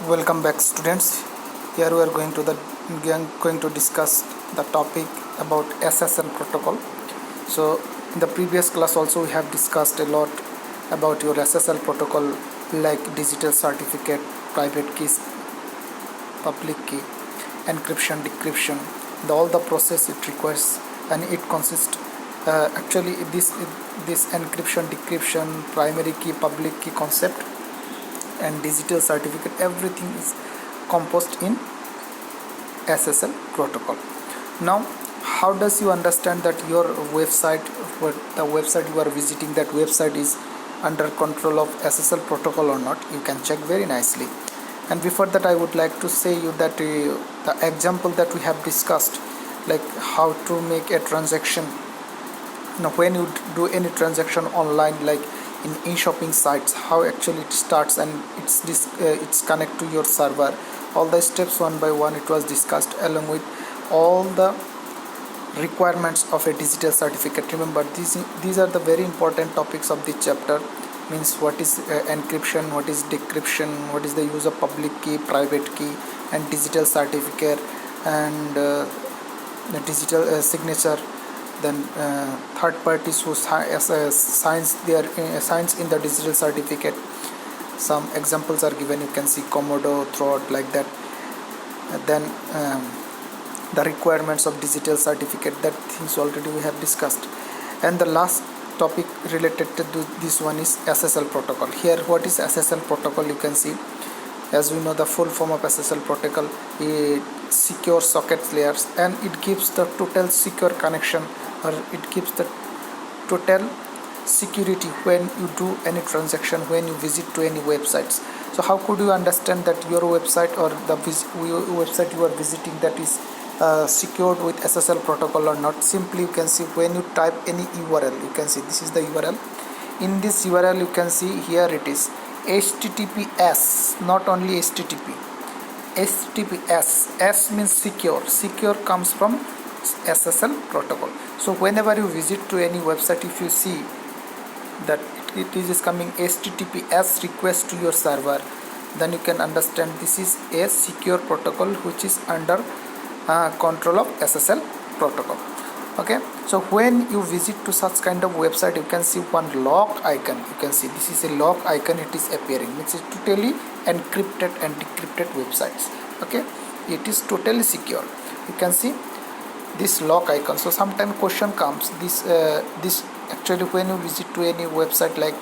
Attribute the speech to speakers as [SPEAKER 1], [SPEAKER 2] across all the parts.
[SPEAKER 1] Welcome back, students. Here we are going to discuss the topic about SSL protocol. So in the previous class also we have discussed a lot about your SSL protocol, like digital certificate, private keys, public key, encryption, decryption, all the process it requires, and it consists actually this encryption, decryption, primary key, public key concept, and digital certificate, everything is composed in SSL protocol. Now, how does you understand that your website, the website you are visiting, that website is under control of SSL protocol or not? You can check very nicely. And before that, I would like to say you that the example that we have discussed, like how to make a transaction. Now, when you do any transaction online, like in e-shopping sites, how actually it starts and it's connect to your server, all the steps one by one it was discussed, along with all the requirements of a digital certificate. Remember, these are the very important topics of this chapter. Means what is encryption, what is decryption, what is the use of public key, private key, and digital certificate, and the digital signature. Then third parties who signs in the digital certificate. Some examples are given, you can see Komodo, Throat, like that. Then the requirements of digital certificate, that things already we have discussed. And the last topic related to this one is SSL protocol. Here, what is SSL protocol? You can see, as we know, the full form of SSL protocol is secure socket layers, and it gives the total secure connection, or it gives the total security when you do any transaction, when you visit to any websites. So how could you understand that your website or the website you are visiting, that is secured with SSL protocol or not? Simply you can see, when you type any URL, you can see this is the URL. In this URL you can see here it is HTTPS, not only HTTP. HTTPS, S means secure comes from SSL protocol. So whenever you visit to any website, if you see that it is coming HTTPS request to your server, then you can understand this is a secure protocol which is under control of SSL protocol. Okay, so when you visit to such kind of website, you can see one lock icon. You can see this is a lock icon, it is appearing, which is totally encrypted and decrypted websites. Okay, it is totally secure. You can see this lock icon. So sometimes question comes, this actually when you visit to any website, like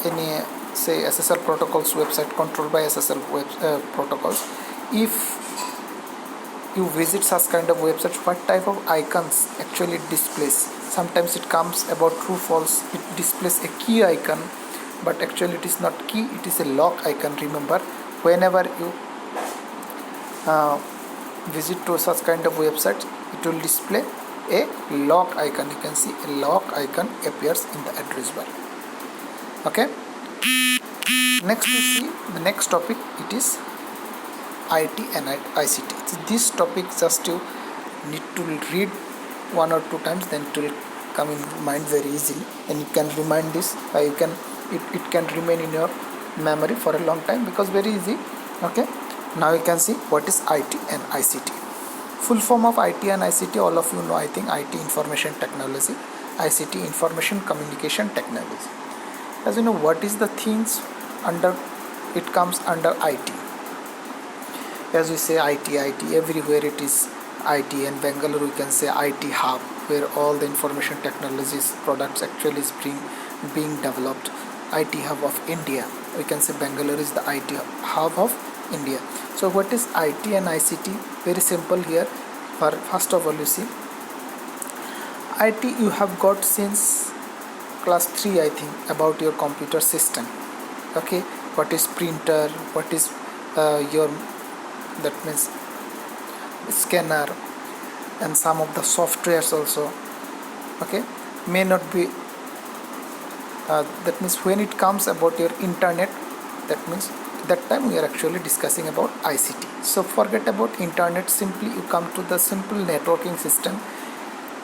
[SPEAKER 1] any say SSL protocols website controlled by SSL protocols, if you visit such kind of website, what type of icons actually it displays? Sometimes it comes about true false, it displays a key icon, but actually it is not key, it is a lock icon. Remember, whenever you visit to such kind of websites, it will display a lock icon. You can see a lock icon appears in the address bar. Okay, next we see the next topic, it is IT and ICT. So this topic just you need to read one or two times, then it will come in mind very easily, and you can remind this, it can remain in your memory for a long time, because very easy. Okay, now you can see what is IT and ICT. Full form of IT and ICT, all of you know, I think. IT, information technology, ICT, information communication technology. As you know, what is the things under it comes under IT. As we say IT, everywhere it is IT. And Bangalore, we can say IT hub, where all the information technologies products actually is being developed. IT hub of India, we can say Bangalore is the IT hub of India. So what is IT and ICT? Very simple here. First of all, you see, IT you have got since class 3, I think, about your computer system. Okay, what is printer, what is your, that means scanner, and some of the softwares also. Okay, may not be that means when it comes about your internet, that means that time we are actually discussing about ICT. So forget about internet, simply you come to the simple networking system.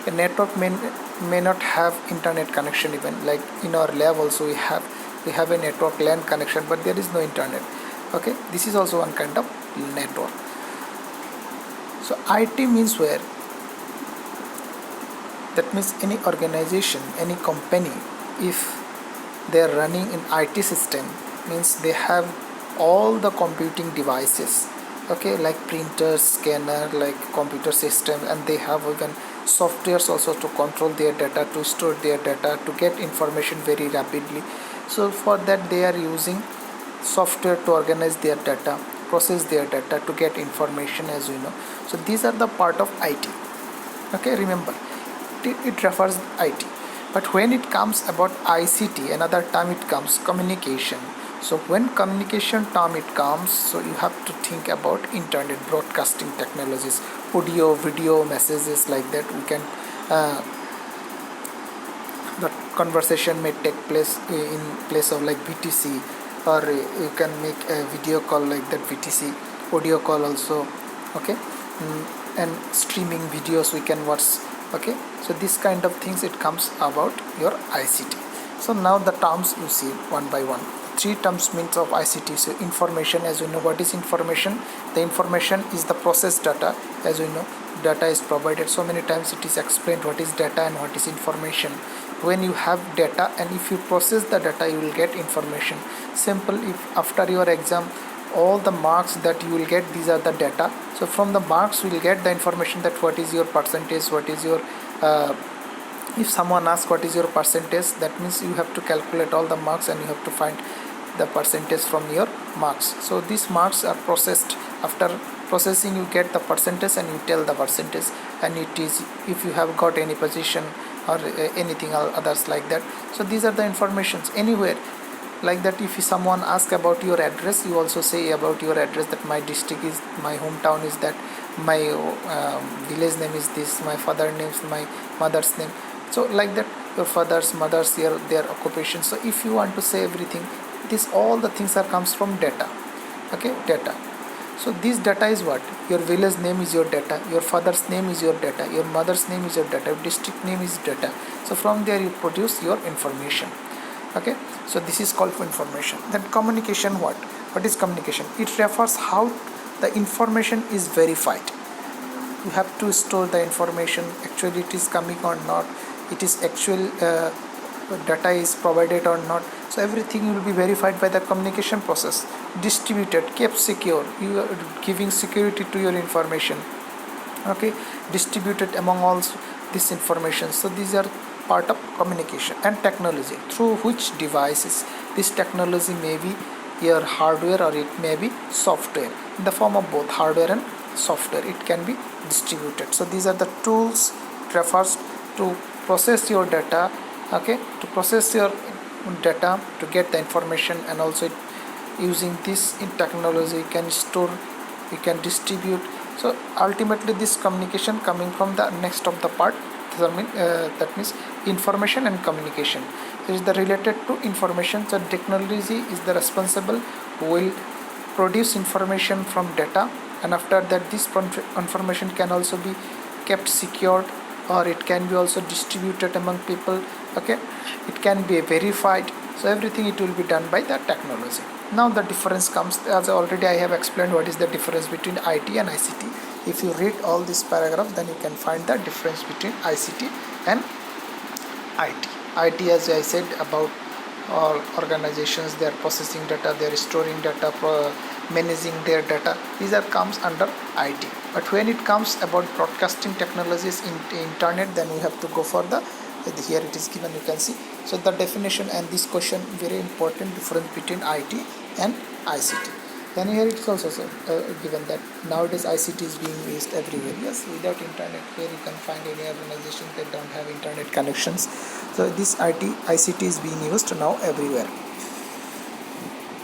[SPEAKER 1] A network may not have internet connection. Even like in our lab also we have a network LAN connection, but there is no internet. Okay, this is also one kind of network. So IT means where, that means any organization, any company, if they are running in IT system, means they have all the computing devices, okay, like printer, scanner, like computer system, and they have even softwares also to control their data, to store their data, to get information very rapidly. So for that they are using software to organize their data, process their data, to get information, as we know. So these are the part of IT. Okay, remember, it refers IT. But when it comes about ICT, another term it comes communication. So when communication term it comes, so you have to think about internet broadcasting technologies, audio, video, messages, like that. We can the conversation may take place in place of like VTC, or you can make a video call like that, VTC, audio call also. Okay, and streaming videos we can watch. Okay, so this kind of things it comes about your ICT. So now the terms you see one by one. Three terms means of ICT. So information, as we know, what is information? The information is the processed data. As we know, data is provided. So many times it is explained what is data and what is information. When you have data and if you process the data, you will get information. Simple, if after your exam all the marks that you will get, these are the data. So from the marks you will get the information that what is your percentage, what is your if someone asks what is your percentage, that means you have to calculate all the marks and you have to find the percentage from your marks. So these marks are processed. After processing you get the percentage and you tell the percentage, and it is if you have got any position or anything others like that. So these are the informations anywhere like that. If someone asks about your address, you also say about your address, that my district is, my hometown is that, my village name is this, my father name, my mother's name. So like that, your father's, mother's, their occupation. So if you want to say everything, this all the things are comes from data. Okay, data. So this data is what? Your village name is your data, your father's name is your data, your mother's name is your data, your district name is data. So from there you produce your information. Okay, so this is called for information. Then communication, what is communication? It refers how the information is verified. You have to store the information, actually it is coming or not, it is actual data is provided or not. So everything will be verified by the communication process. Distributed, kept secure, you are giving security to your information. Okay, distributed among all this information. So these are part of communication. And technology, through which devices, this technology may be your hardware or it may be software, in the form of both hardware and software, it can be distributed. So these are the tools refers to process your data. Okay, to process your data, to get the information, and also using this in technology you can store, you can distribute. So ultimately this communication coming from the next of the part, that means information and communication. It is the related to information. So technology is the responsible who will produce information from data, and after that this information can also be kept secured, or it can be also distributed among people. Okay, it can be verified. So everything it will be done by the technology. Now the difference comes, as already I have explained what is the difference between IT and ICT. If you read all this paragraph, then you can find the difference between ICT and IT. IT, as I said, about all organizations, they are processing data, they are storing data, managing their data. These are comes under IT. But when it comes about broadcasting technologies in internet, then we have to go for the, here it is given, you can see. So the definition and this question, very important difference between IT and ICT. Then here it is also given that nowadays ICT is being used everywhere. Yes, without internet, where you can find any organization that don't have internet connections. So this ICT is being used now everywhere.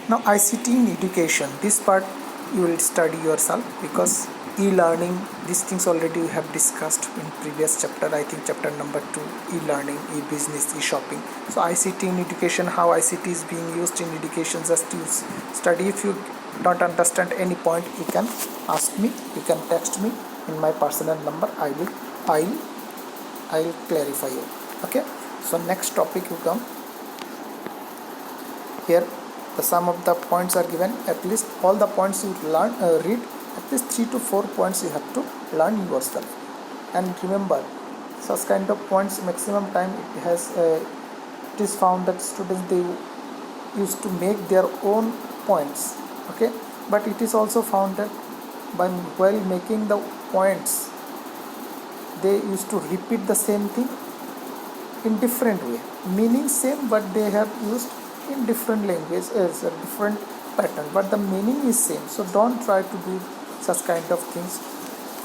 [SPEAKER 1] Now ICT in education, this part you will study yourself, because e-learning, these things already we have discussed in previous chapter, I think chapter number 2, e-learning, e-business, e-shopping. So ICT in education, how ICT is being used in education, just you study. If you don't understand any point, you can ask me, you can text me in my personal number, I'll clarify you. Okay, so next topic you come here, The sum of the points are given. At least all the points you learn read, at least 3 to 4 points you have to learn yourself. And remember, such kind of points maximum time it is found that students they used to make their own points, okay, but it is also found that while making the points they used to repeat the same thing in different way, meaning same but they have used in different language as a different pattern, but the meaning is same. So don't try to do such kind of things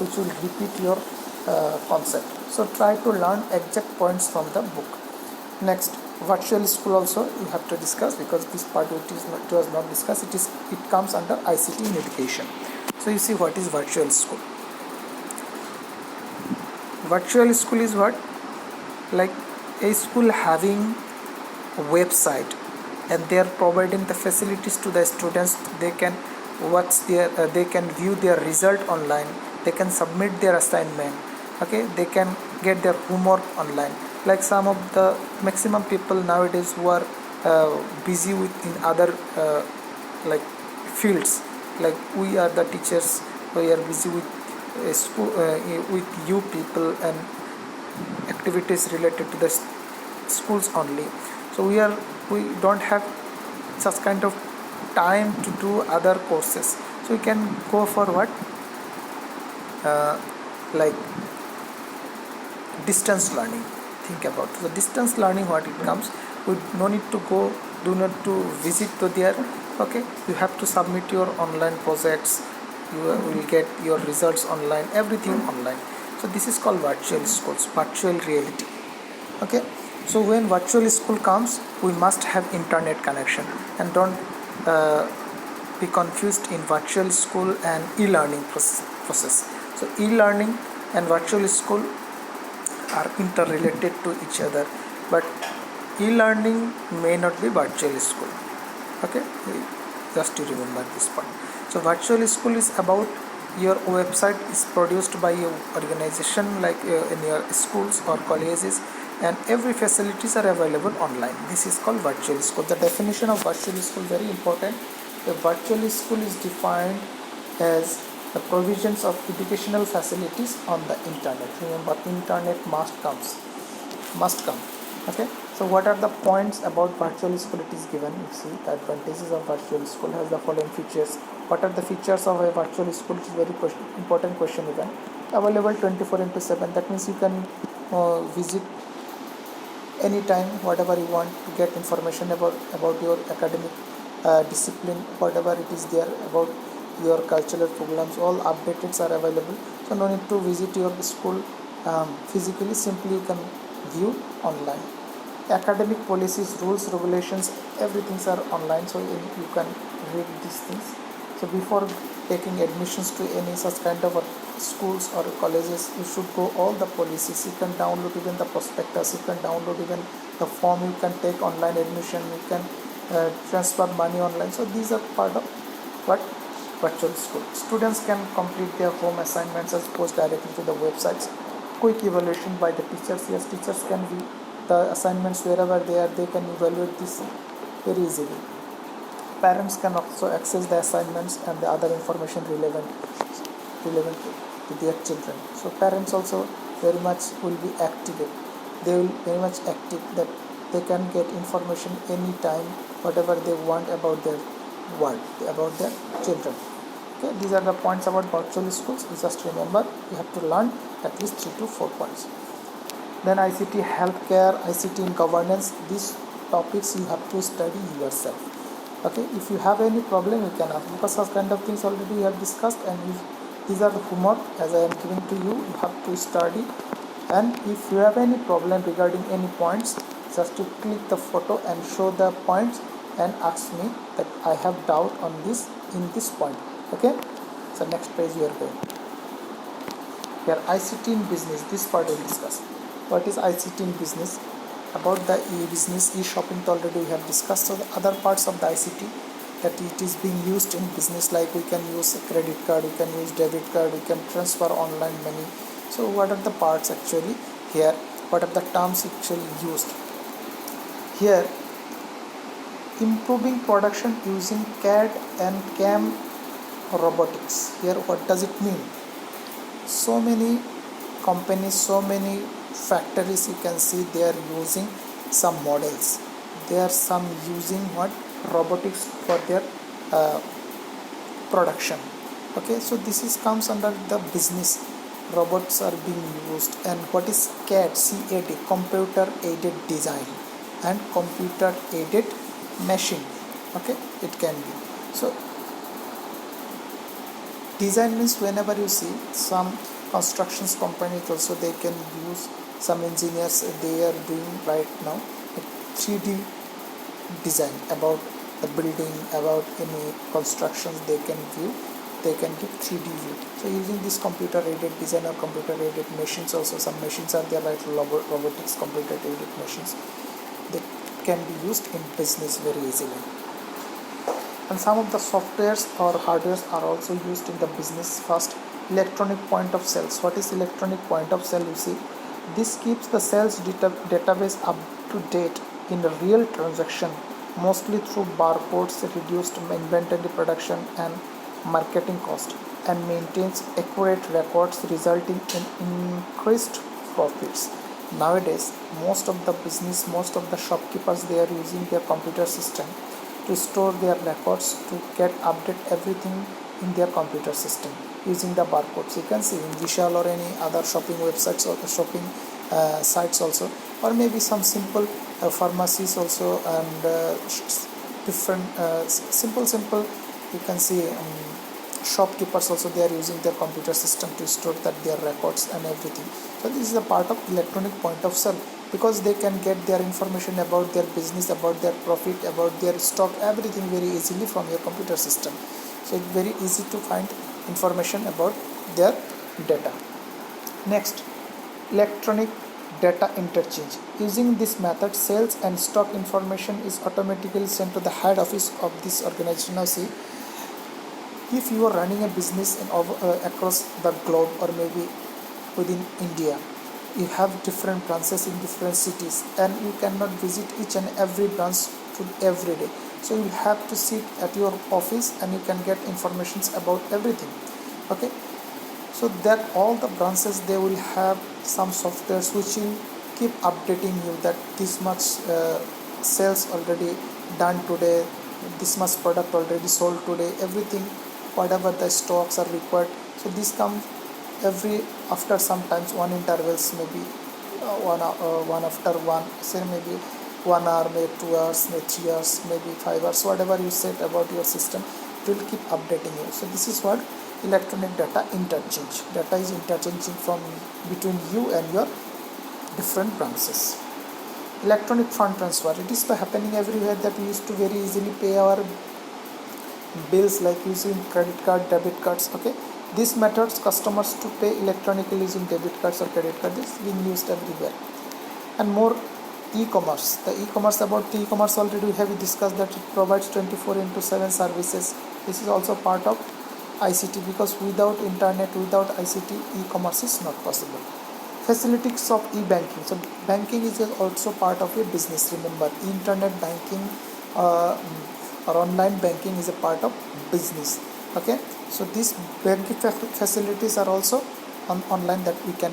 [SPEAKER 1] which will repeat your concept. So try to learn exact points from the book. Next, virtual school also you have to discuss, because this part it was not discussed. It comes under ICT in education. So you see, what is virtual school? Virtual school is what? Like a school having a website, and they are providing the facilities to the students. They can watch they can view their result online, they can submit their assignment, okay, they can get their homework online. Like some of the maximum people nowadays who are busy with in other like fields, like we are the teachers, we are busy with school with you people and activities related to the schools only. So we don't have such kind of time to do other courses. So we can go for what like distance learning. Think about the distance learning, what it comes. We no need to go, do not to visit to there, okay. You have to submit your online projects, you will get your results online, everything online. So this is called virtual schools, virtual reality, okay. So when virtual school comes, we must have internet connection, and don't be confused in virtual school and e-learning process. So e-learning and virtual school are interrelated to each other, but e-learning may not be virtual school, okay. Just to remember this part. So virtual school is about your website is produced by your organization, like in your schools or colleges, and every facilities are available online. This is called virtual school. The definition of virtual school very important. The virtual school is defined as the provisions of educational facilities on the internet. Remember, internet must come, okay. So what are the points about virtual school? It is given. You see, the advantages of virtual school has the following features. What are the features of a virtual school? It is very important question even. Available 24/7. That means you can visit anytime, whatever you want, to get information about your academic discipline, whatever it is there, about your cultural programs, all updates are available. So no need to visit your school physically, simply you can view online. Academic policies, rules, regulations, everything are online, so you can read these things. So before taking admissions to any such kind of schools or colleges, you should go all the policies. You can download even the prospectus, you can download even the form, you can take online admission, you can transfer money online. So these are part of what virtual school. Students can complete their home assignments as post directly to the websites. Quick evaluation by the teachers. Yes, teachers can view the assignments wherever they are, they can evaluate this very easily. Parents can also access the assignments and the other information relevant to their children. So parents also very much will be active. They will very much active, that they can get information anytime, whatever they want about their world, about their children. Okay, these are the points about virtual schools. Just remember, you have to learn at least 3 to 4 points. Then ICT healthcare, ICT in governance. These topics you have to study yourself. Okay, if you have any problem, you can ask, because such kind of things already we have discussed, and these are the homework as I am giving to you. You have to study, and if you have any problem regarding any points, just to click the photo and show the points and ask me that I have doubt on this in this point. Okay, so next page you are going. Here, ICT in business. This part we will discuss. What is ICT in business? About the e-business, e-shopping already we have discussed. So the other parts of the ICT that it is being used in business, like we can use a credit card, we can use debit card, we can transfer online money. So what are the parts actually here? What are the terms actually used? Here improving production using CAD and CAM robotics. Here what does it mean? So many companies, so many factories, you can see they are using some models. They are some using what? Robotics for their production. Okay, so this is comes under the business. Robots are being used. And what is CAD? CAD, computer aided design and computer aided machine. Okay, it can be. So design means whenever you see some constructions companies also, they can use some engineers, they are doing right now 3D design about the building, about any constructions they can view, they can give 3D view. So using this computer aided design or computer aided machines also, some machines are there like robotics, computer aided machines, they can be used in business very easily. And some of the softwares or hardwares are also used in the business. First, electronic point of sales. What is electronic point of sale? You see, this keeps the sales database up to date in a real transaction, mostly through barcodes, reduced inventory production and marketing cost, and maintains accurate records resulting in increased profits. Nowadays, most of the business, most of the shopkeepers, they are using their computer system to store their records, to get update everything in their computer system using the barcodes. You can see in Vishal or any other shopping websites or shopping sites also, or maybe some simple pharmacies also, and different simple you can see shopkeepers also, they are using their computer system to store that their records and everything. So this is a part of electronic point of sale, because they can get their information about their business, about their profit, about their stock, everything very easily from your computer system. So it's very easy to find information about their data. Next, electronic data interchange. Using this method, sales and stock information is automatically sent to the head office of this organization. Now see, if you are running a business across the globe, or maybe within India, you have different branches in different cities, and you cannot visit each and every branch to every day. So you have to sit at your office and you can get informations about everything. Okay, so that all the branches, they will have some softwares which will keep updating you that this much sales already done today, this much product already sold today, everything, whatever the stocks are required. So this comes every after sometimes one intervals, maybe one after one, say maybe 1 hour, maybe 2 hours, maybe 3 hours, maybe 5 hours, whatever you set about your system, it will keep updating you. So this is what electronic data interchange. Data is interchanging from between you and your different branches. Electronic fund transfer, it is happening everywhere, that we used to very easily pay our bills like using credit card, debit cards. Okay, these methods customers to pay electronically using debit cards or credit cards is being used everywhere. And more, e-commerce. The e-commerce, about the e-commerce already we have discussed that it provides 24/7 services. This is also part of ICT, because without internet, without ICT, e-commerce is not possible. Facilities of e-banking. So banking is also part of a business. Remember, internet banking or online banking is a part of business. Okay, so these banking facilities are also online that we can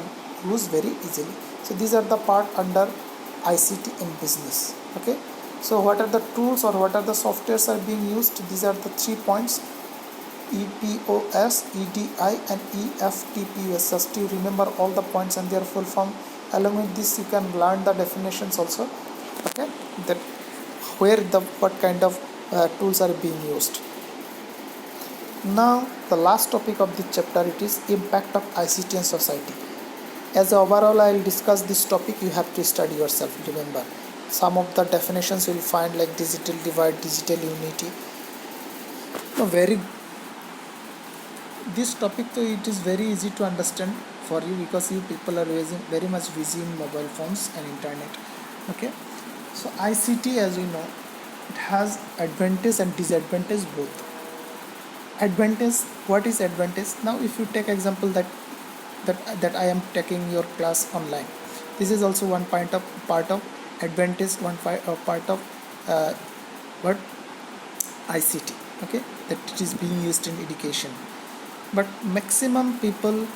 [SPEAKER 1] use very easily. So these are the part under ICT in business. Okay, so what are the tools or what are the softwares are being used? These are the 3 points: EPOS, EDI and EFTPS. Just to remember all the points and their full form. Along with this, you can learn the definitions also. Okay, that where the what kind of tools are being used. Now the last topic of this chapter, it is impact of ICT and society. As overall I will discuss this topic, you have to study yourself. Remember, some of the definitions you will find like digital divide, digital unity. No, this topic, though, it is very easy to understand for you, because you people are very much busy in mobile phones and internet. Okay, so ICT, as we know, it has advantage and disadvantage both. Advantage, what is advantage? Now if you take example that I am taking your class online, this is also one part of advantage, part of but ICT, okay, that it is being used in education. But maximum people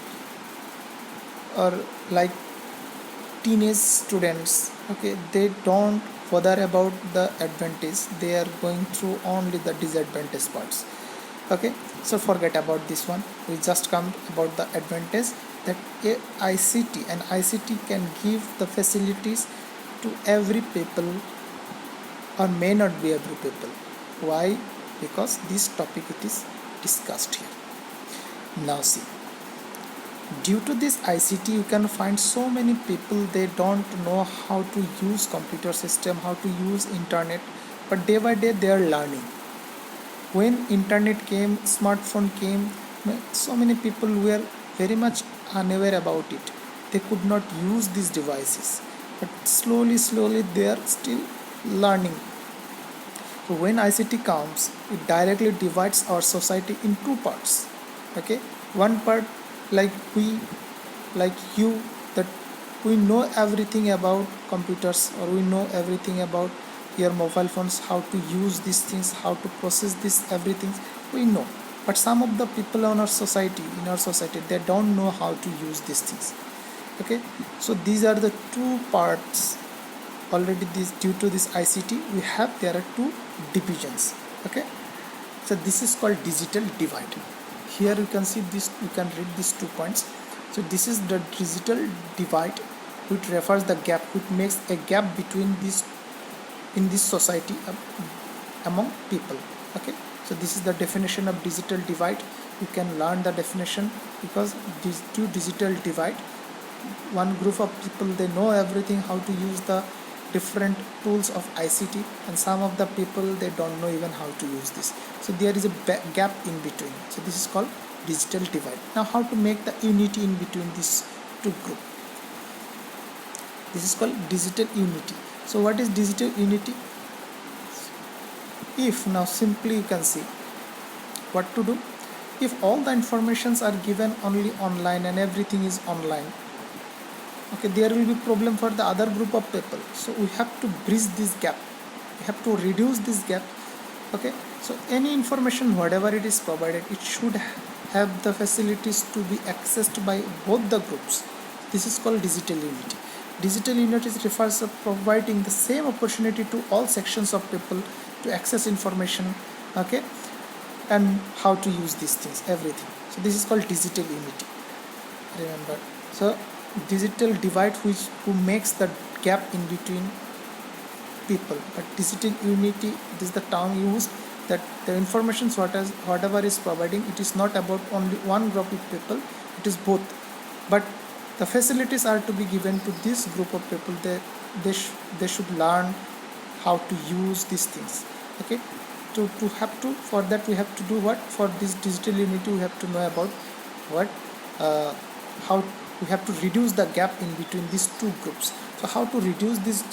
[SPEAKER 1] are like teenage students, okay, they don't bother about the advantage, they are going through only the disadvantage parts. Okay, so forget about this one, we just come about the advantage, that ICT can give the facilities to every people, or may not be every people. Why? Because this topic it is discussed here. Now see, due to this ICT you can find so many people, they don't know how to use computer system, how to use internet, but day by day they are learning. When internet came, smartphone came, so many people were very much unaware about it, they could not use these devices, but slowly they are still learning. So when ICT comes, it directly divides our society in two parts. Okay, one part, like we, like you, that we know everything about computers, or we know everything about your mobile phones, how to use these things, how to process this everything, we know. But some of the people in our society, they don't know how to use these things. Okay, so these are the two parts. Already this, due to this ICT, we have, there are two divisions. Okay, so this is called digital divide. Here you can see this, you can read these 2 points. So this is the digital divide, which refers the gap, which makes a gap between this, in this society, among people. Okay, so this is the definition of digital divide. You can learn the definition, because these two digital divide, one group of people, they know everything how to use the different tools of ICT, and some of the people, they don't know even how to use this. So there is a gap in between. So this is called digital divide. Now how to make the unity in between these two groups? This is called digital unity. So what is digital unity? If now simply you can see what to do. If all the informations are given only online and everything is online, okay, there will be problem for the other group of people. So we have to bridge this gap, we have to reduce this gap. Okay, so any information, whatever it is provided, it should have the facilities to be accessed by both the groups. This is called digital unity. Digital unity refers to providing the same opportunity to all sections of people to access information, okay, and how to use these things, everything. So this is called digital unity, remember. So digital divide, which who makes the gap in between people, but digital unity, it is the term used, that the information whatever is providing, it is not about only one group of people, it is both, but the facilities are to be given to this group of people. They should learn how to use these things. Okay, to have to, for that we have to do what? For this digital unity, we have to know about what, how we have to reduce the gap in between these two groups. So how to reduce this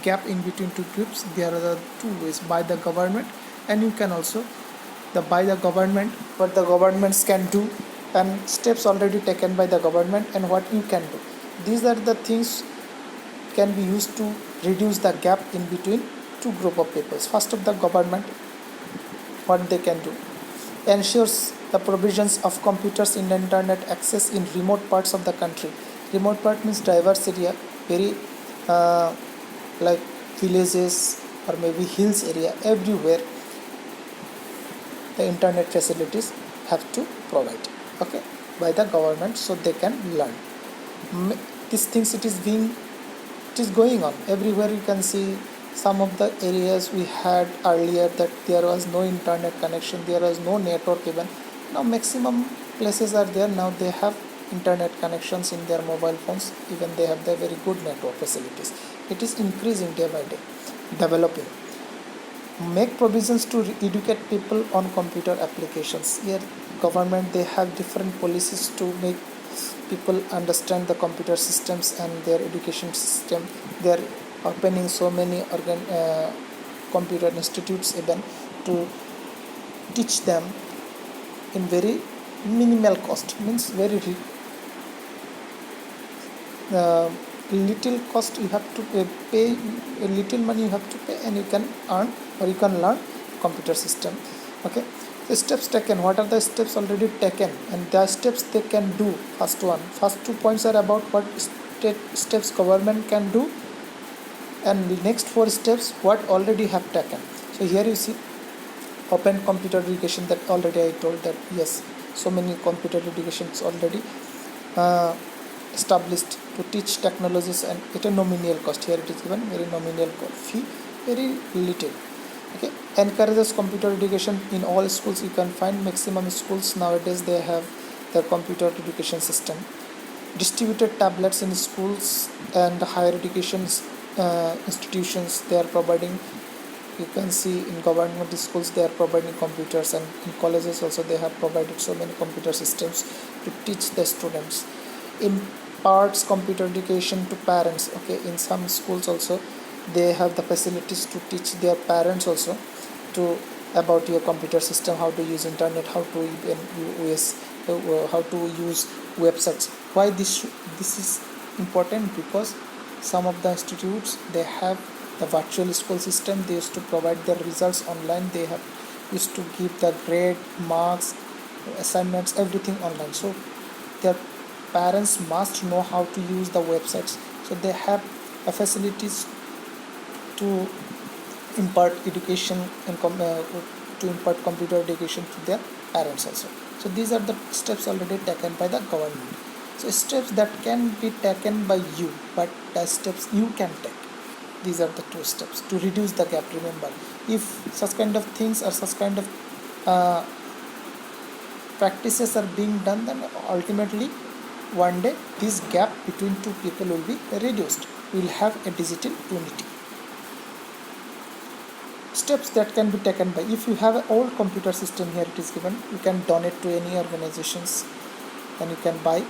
[SPEAKER 1] gap in between two groups? There are the two ways: by the government, and you can also the by the government, what the governments can do, and steps already taken by the government, and what you can do. These are the things can be used to reduce the gap in between two group of peoples. First of the government, what they can do: ensures the provisions of computers in internet access in remote parts of the country. Remote part means diverse area, very like villages or maybe hills area, everywhere the internet facilities have to provide, okay, by the government, so they can learn. These things, it is going on everywhere. You can see some of the areas we had earlier that there was no internet connection, there was no network even. Now maximum places are there, now they have internet connections in their mobile phones, even they have the very good network facilities. It is increasing day by day, developing. Make provisions to educate people on computer applications. Here government, they have different policies to make people understand the computer systems and their education system. They are opening so many computer institutes even to teach them in very minimal cost, means very little cost you have to pay, a little money you have to pay, and you can earn or you can learn computer system. Okay, the steps taken, what are the steps already taken and the steps they can do. First 2 points are about what steps government can do, and the next 4 steps what already have taken. So here you see open computer education, that already I told that yes, so many computer educations already uh, established to teach technologies and at a nominal cost. Here it is given very nominal fee, very little. Okay, encourages computer education in all schools. You can find maximum schools nowadays they have their computer education system. Distributed tablets in schools and higher education institutions, they are providing. You can see in government schools they are providing computers, and in colleges also they have provided so many computer systems to teach the students. Imparts computer education to parents. Okay, in some schools also they have the facilities to teach their parents also to about your computer system, how to use internet, how to use how to use websites. Why this is important? Because some of the institutes they have the virtual school system. They used to provide their results online. They have used to give the grade, marks, assignments, everything online. So their parents must know how to use the websites. So they have a facilities to impart education and to impart computer education to their parents also. So these are the steps already taken by the government. So steps that can be taken by you, but the steps you can take. These are the 2 steps to reduce the gap. Remember, if such kind of things or such kind of practices are being done, then ultimately one day this gap between two people will be reduced. We will have a digital unity. Steps that can be taken by, if you have an old computer system, here it is given, you can donate to any organizations, and you can buy.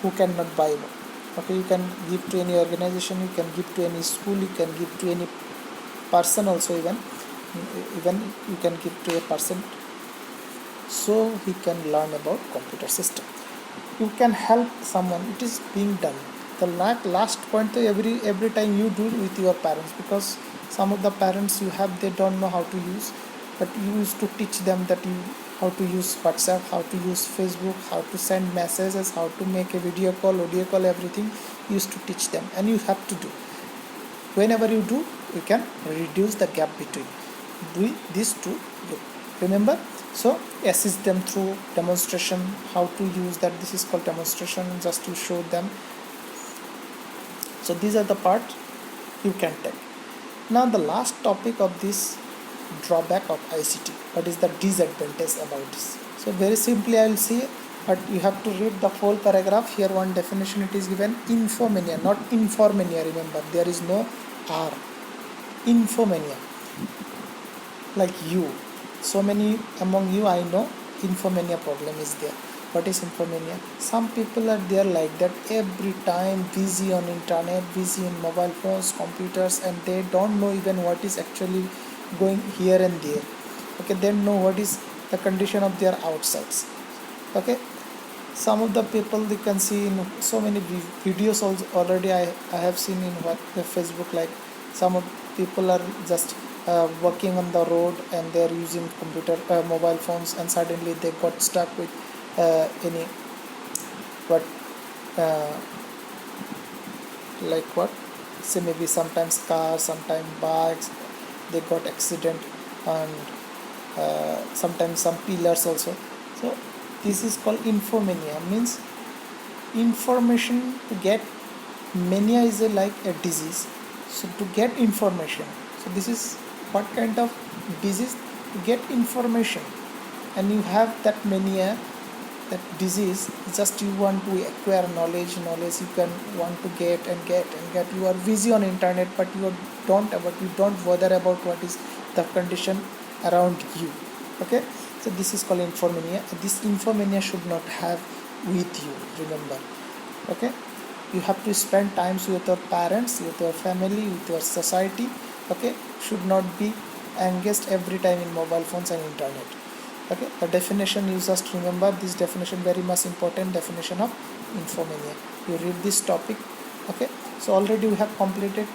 [SPEAKER 1] Who cannot buy? Okay, you can give to any organization, you can give to any school, you can give to any person also. Even you can give to a person so he can learn about computer system. You can help someone, it is being done. The last point, every time you do with your parents, because some of the parents you have, they don't know how to use, but you used to teach them that you how to use WhatsApp, how to use Facebook, how to send messages, how to make a video call, audio call, everything you used to teach them, and you have to do. Whenever you do, you can reduce the gap between these two groups. Remember, so assist them through demonstration, how to use that. This is called demonstration, just to show them. So these are the part you can take. Now the last topic of this drawback of ICT. What is the disadvantage about this? So very simply I will say, but you have to read the whole paragraph. Here one definition it is given: infomania, not informania. Remember, there is no R. Infomania, like you. So many among you I know infomania problem is there. What is infomania? Some people are there like that, every time busy on internet, busy in mobile phones, computers, and they don't know even what is actually going here and there. Okay, they don't know what is the condition of their outsides. Okay, some of the people you can see in so many videos also already I have seen in the Facebook, like some of people are just working on the road and they are using mobile phones, and suddenly they got stuck with any what like what, say maybe sometimes cars, sometimes bikes, they got accident, and sometimes some pillars also. So this is called infomania, means information to get. Mania is like a disease, so to get information. So this is what kind of disease? To get information, and you have that mania, that disease, just you want to acquire knowledge you can want to get. You are busy on internet, but you don't bother about what is the condition around you. Okay, so this is called infomania. This infomania should not have with you. Remember, okay, you have to spend times with your parents, with your family, with your society. Okay, should not be engaged every time in mobile phones and internet. Okay, the definition, you just remember this definition, very much important definition of infomania. You read this topic. Okay, So already we have completed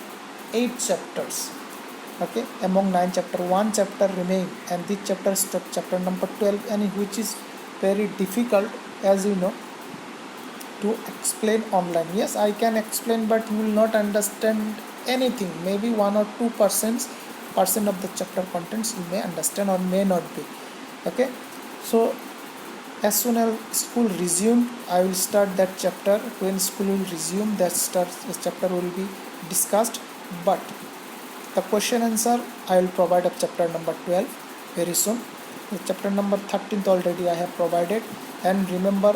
[SPEAKER 1] 8 chapters. Okay, among 9 chapter, 1 chapter remain, and this chapter is chapter number 12, and which is very difficult, as you know, to explain online. Yes, I can explain, but you will not understand anything. Maybe 1 or 2% of the chapter contents you may understand or may not be. Okay, so as soon as school resumed, I will start that chapter. When school will resume, that chapter will be discussed. But the question answer I will provide of chapter number 12 very soon. The chapter number 13th already I have provided. And remember,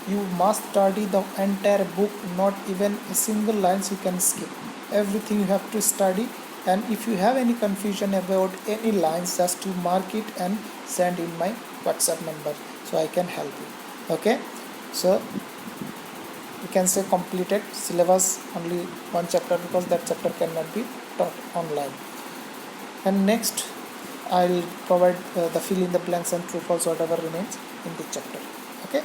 [SPEAKER 1] you must study the entire book, not even a single lines you can skip. Everything you have to study, and if you have any confusion about any lines, just to mark it and send in my WhatsApp number so I can help you. Okay, so you can say completed syllabus only one chapter, because that chapter cannot be taught online. And next I will provide the fill in the blanks and true false whatever remains in the chapter. Okay.